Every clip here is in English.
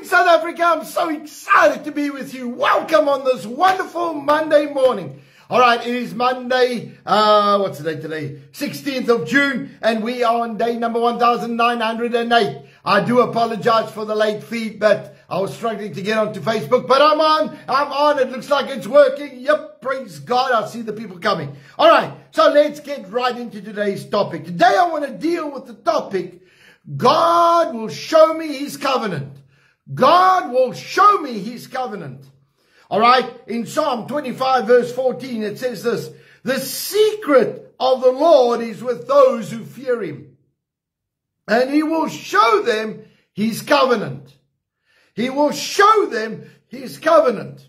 South Africa. I'm so excited to be with you. Welcome on this wonderful Monday morning. All right, it is Monday, what's the date today? 16th of June, and we are on day number 1908. I do apologize for the late feed, but I was struggling to get onto Facebook, but I'm on. It looks like it's working. Yep, praise God. I see the people coming. All right, so let's get right into today's topic. Today I want to deal with the topic, God will show me his covenant. God will show me his covenant. All right, in Psalm 25 verse 14, it says this: the secret of the Lord is with those who fear him, and he will show them his covenant. He will show them his covenant.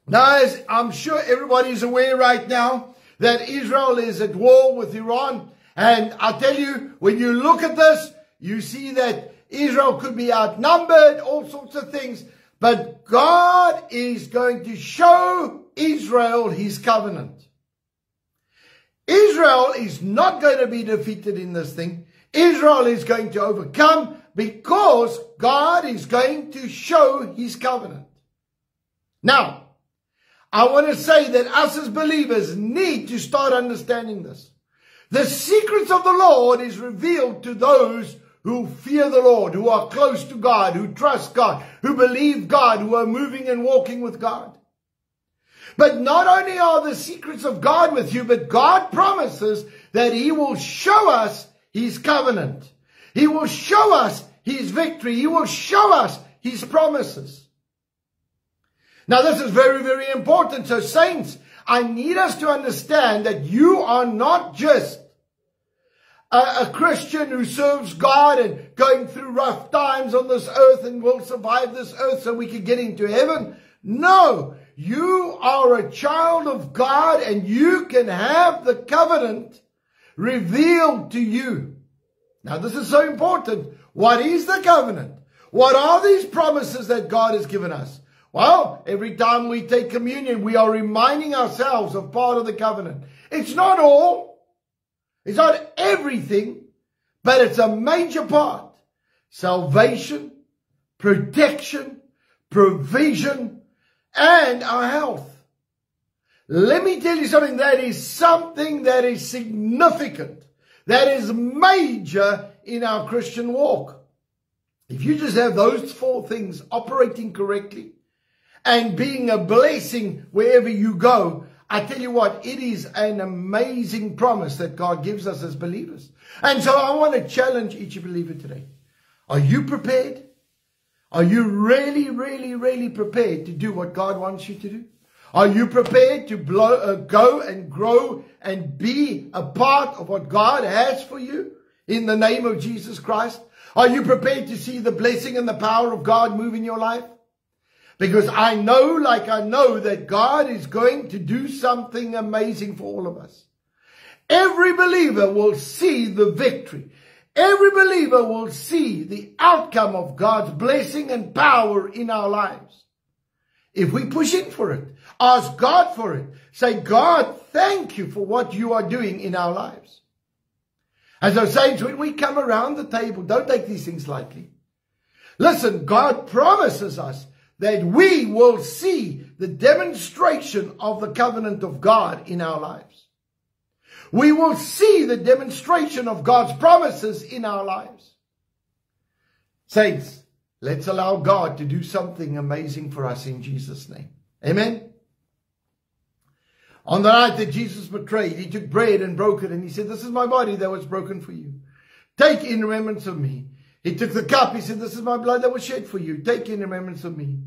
Now, as I'm sure everybody's aware right now, that Israel is at war with Iran. And I tell you, when you look at this, you see that Israel could be outnumbered, all sorts of things. But God is going to show Israel his covenant. Israel is not going to be defeated in this thing. Israel is going to overcome because God is going to show his covenant. Now, I want to say that us as believers need to start understanding this. The secrets of the Lord is revealed to those who fear the Lord, who are close to God, who trust God, who believe God, who are moving and walking with God. But not only are the secrets of God with you, but God promises that he will show us his covenant. He will show us his victory. He will show us his promises. Now this is very, very important. So saints, I need us to understand that you are not just a Christian who serves God and going through rough times on this earth and will survive this earth so we can get into heaven. No, you are a child of God and you can have the covenant revealed to you. Now this is so important. What is the covenant? What are these promises that God has given us? Well, every time we take communion, we are reminding ourselves of part of the covenant. It's not all. It's not everything, but it's a major part. Salvation, protection, provision, and our health. Let me tell you something that is significant, that is major in our Christian walk. If you just have those four things operating correctly and being a blessing wherever you go, I tell you what, it is an amazing promise that God gives us as believers. And so I want to challenge each believer today. Are you prepared? Are you really, really, really prepared to do what God wants you to do? Are you prepared to go and grow and be a part of what God has for you in the name of Jesus Christ? Are you prepared to see the blessing and the power of God move in your life? Because I know that God is going to do something amazing for all of us. Every believer will see the victory. Every believer will see the outcome of God's blessing and power in our lives. If we push in for it, ask God for it, say, God, thank you for what you are doing in our lives. As I was saying, when we come around the table, don't take these things lightly. Listen, God promises us that we will see the demonstration of the covenant of God in our lives. We will see the demonstration of God's promises in our lives. Saints, let's allow God to do something amazing for us in Jesus' name. Amen. On the night that Jesus betrayed, he took bread and broke it, and he said, this is my body that was broken for you. Take in remembrance of me. He took the cup. He said, this is my blood that was shed for you. Take in remembrance of me.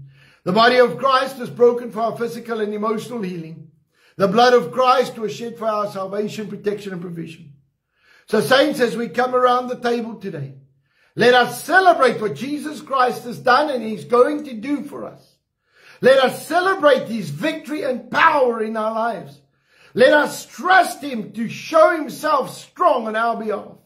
The body of Christ was broken for our physical and emotional healing. The blood of Christ was shed for our salvation, protection, and provision. So saints, as we come around the table today, let us celebrate what Jesus Christ has done and he's going to do for us. Let us celebrate his victory and power in our lives. Let us trust him to show himself strong on our behalf.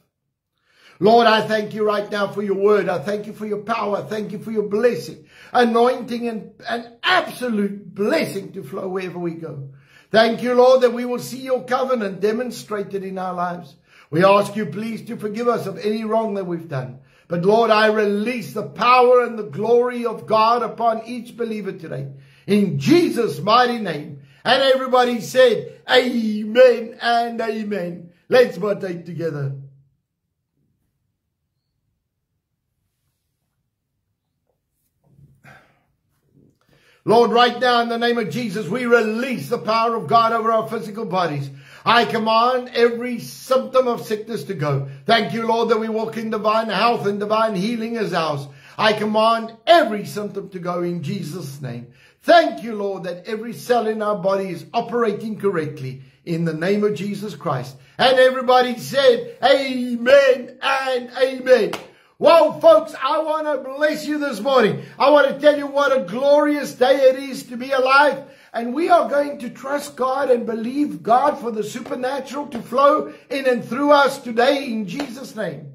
Lord, I thank you right now for your word. I thank you for your power. I thank you for your blessing, anointing, and an absolute blessing to flow wherever we go. Thank you, Lord, that we will see your covenant demonstrated in our lives. We ask you, please, to forgive us of any wrong that we've done. But Lord, I release the power and the glory of God upon each believer today. In Jesus' mighty name. And everybody said, amen and amen. Let's partake together. Lord, right now in the name of Jesus, we release the power of God over our physical bodies. I command every symptom of sickness to go. Thank you, Lord, that we walk in divine health and divine healing as ours. I command every symptom to go in Jesus' name. Thank you, Lord, that every cell in our body is operating correctly in the name of Jesus Christ. And everybody said, amen and amen. Well, folks, I want to bless you this morning. I want to tell you what a glorious day it is to be alive. And we are going to trust God and believe God for the supernatural to flow in and through us today in Jesus' name.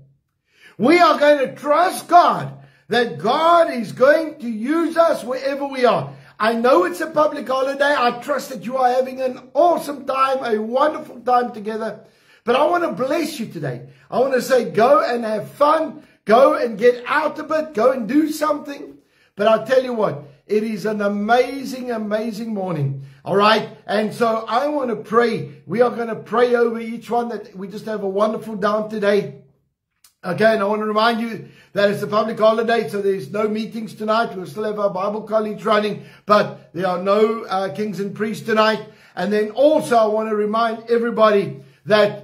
We are going to trust God that God is going to use us wherever we are. I know it's a public holiday. I trust that you are having an awesome time, a wonderful time together. But I want to bless you today. I want to say go and have fun. Go and get out a bit. Go and do something. But I'll tell you what, it is an amazing, amazing morning. All right. And so I want to pray. We are going to pray over each one that we just have a wonderful day today. Okay. And I want to remind you that it's a public holiday. So there's no meetings tonight. We'll still have our Bible college running, but there are no kings and priests tonight. And then also I want to remind everybody that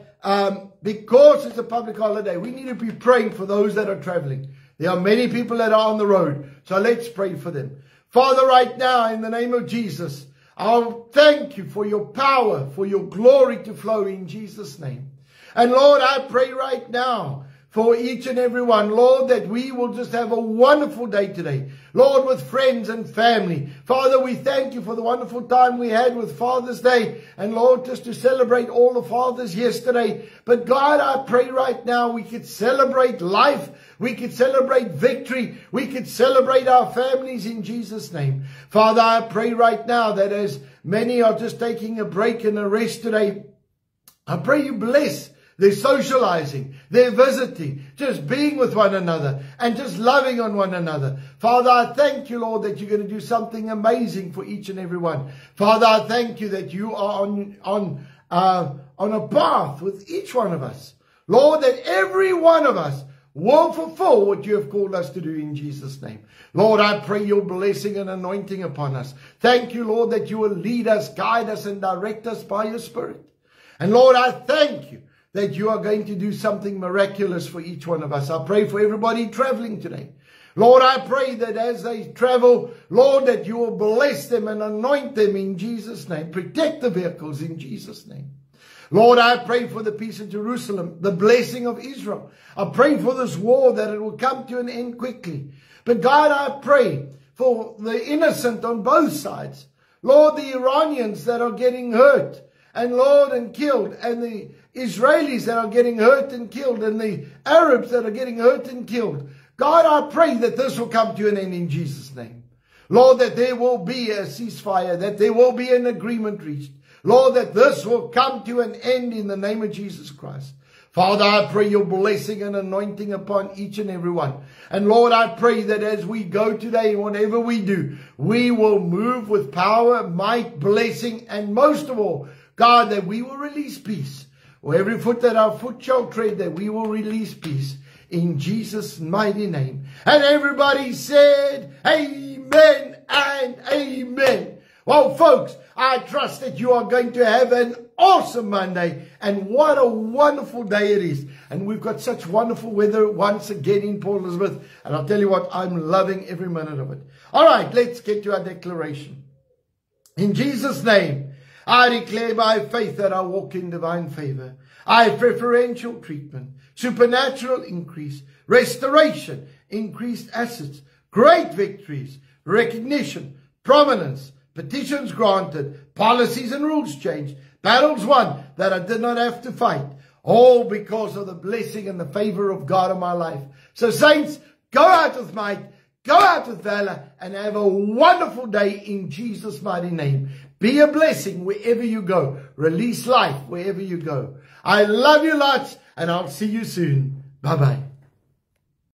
because it's a public holiday, we need to be praying for those that are traveling. There are many people that are on the road. So let's pray for them. Father, right now, in the name of Jesus, I'll thank you for your power, for your glory to flow in Jesus' name. And Lord, I pray right now for each and every one, Lord, that we will just have a wonderful day today. Lord, with friends and family. Father, we thank you for the wonderful time we had with Father's Day. And Lord, just to celebrate all the fathers yesterday. But God, I pray right now we could celebrate life. We could celebrate victory. We could celebrate our families in Jesus' name. Father, I pray right now that as many are just taking a break and a rest today, I pray you bless their socializing, their visiting, just being with one another and just loving on one another. Father, I thank you, Lord, that you're going to do something amazing for each and every one. Father, I thank you that you are on a path with each one of us. Lord, that every one of us will fulfill what you have called us to do in Jesus' name. Lord, I pray your blessing and anointing upon us. Thank you, Lord, that you will lead us, guide us, and direct us by your Spirit. And Lord, I thank you that you are going to do something miraculous for each one of us. I pray for everybody traveling today. Lord, I pray that as they travel, Lord, that you will bless them and anoint them in Jesus' name. Protect the vehicles in Jesus' name. Lord, I pray for the peace of Jerusalem, the blessing of Israel. I pray for this war that it will come to an end quickly. But God, I pray for the innocent on both sides. Lord, the Iranians that are getting hurt and Lord and killed, and the Israelis that are getting hurt and killed, and the Arabs that are getting hurt and killed. God, I pray that this will come to an end in Jesus' name. Lord, that there will be a ceasefire, that there will be an agreement reached. Lord, that this will come to an end in the name of Jesus Christ. Father, I pray your blessing and anointing upon each and every one. And Lord, I pray that as we go today, whatever we do, we will move with power, might, blessing, and most of all, God, that we will release peace. Or every foot that our foot shall tread, that we will release peace in Jesus' mighty name. And everybody said, amen and amen. Well, folks, I trust that you are going to have an awesome Monday. And what a wonderful day it is. And we've got such wonderful weather once again in Port Elizabeth. And I'll tell you what, I'm loving every minute of it. All right, let's get to our declaration. In Jesus' name, I declare by faith that I walk in divine favor. I have preferential treatment, supernatural increase, restoration, increased assets, great victories, recognition, prominence, petitions granted, policies and rules changed, battles won that I did not have to fight, all because of the blessing and the favor of God in my life. So saints, go out with might, go out with valor, and have a wonderful day in Jesus' mighty name. Be a blessing wherever you go. Release life wherever you go. I love you lots, and I'll see you soon. Bye-bye.